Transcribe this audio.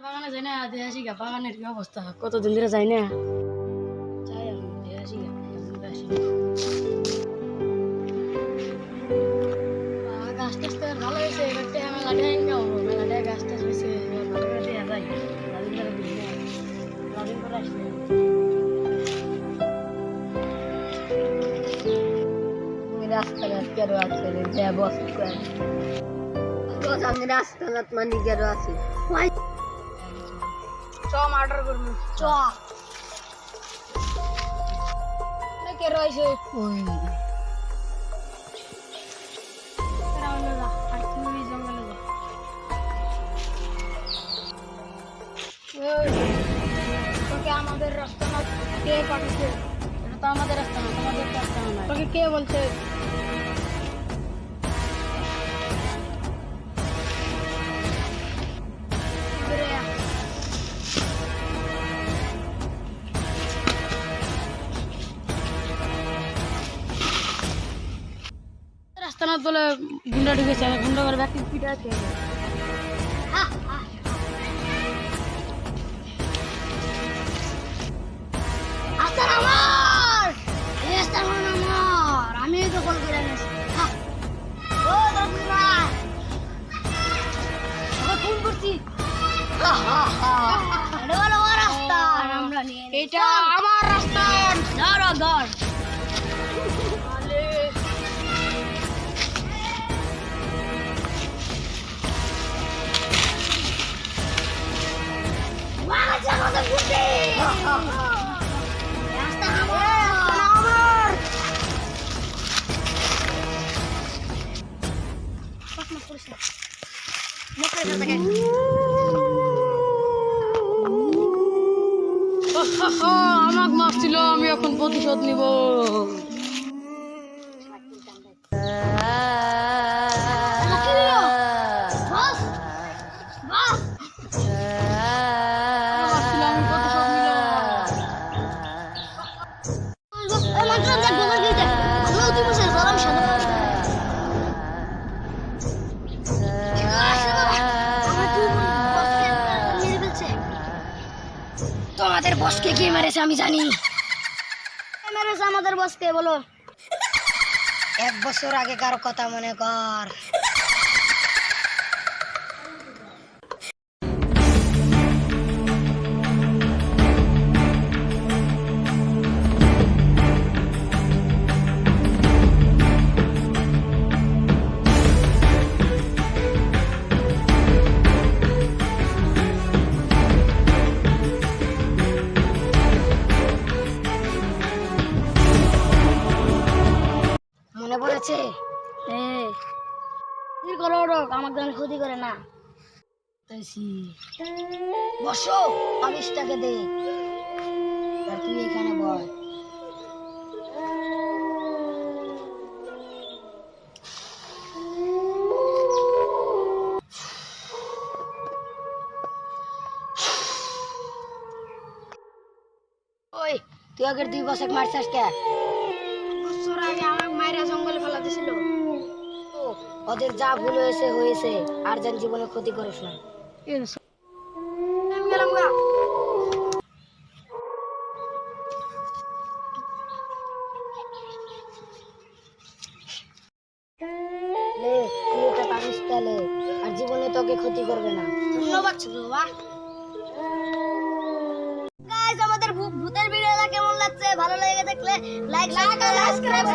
বাগানে যাই না, দেখে আসি গা বাগানের কি অবস্থা, কতদিন ধরে যাই না। যাই এখন দেখে আসি গা, গাছ টাছ তো ভালো হয়েছে, এবারটা মেলাটা ইনকাম হবো, মেলাটা গাছ টাছ হয়েছে, ভালো করে দেওয়া যায়। রাদিন করে বুঝি না, রাদিন করে আসলে রাস্তাঘাট কেন আছে আমি রাস্তাঘাট মানে কেন আছি চ অর্ডার করবো চ কে রয়েছে ওই তোকে আমাদের রাস্তা না কে পাঠিয়েছে? এটা তো আমাদের রাস্তা না, তোমাদের রাস্তা না। তোকে কে বলছে? রাস্তা না বলে গুন্ডা ঢুকেছে, গুন্ডা করে ব্যক্তি পিঠা আছে। আমি তো কল করে ফোন করছি, এটা আমার রাস্তা। আমাকে মারছিল, আমি এখন প্রতিশোধ নিব। তোমাদের বসকে কে মেরেছে আমি জানি। মেরেছে আমাদের বসকে, বলো। 1 বছর আগেকার কথা মনে কর। মনে পড়েছে? আমার গান ক্ষতি করে না। বসো, আবিষ্টাকে দে, আর তুই এখানে বল। ওই তুই আগের 2 বছর মারছিস কে? বছর আগে আমার মায়েরা জঙ্গলে ফেলা দিছিল। ওদের যা ভুল হয়েছে, আর যেন জীবনে ক্ষতি করিস না। আমি গেলাম গা। তুই এটা পারিস তাহলে, আর জীবনে তোকে ক্ষতি করবে না। ধন্যবাদ বাবা। গাইস, আমাদের ভূতের ভিডিওটা কেমন লাগছে? ভালো লেগে থাকলে লাইক সাবস্ক্রাইব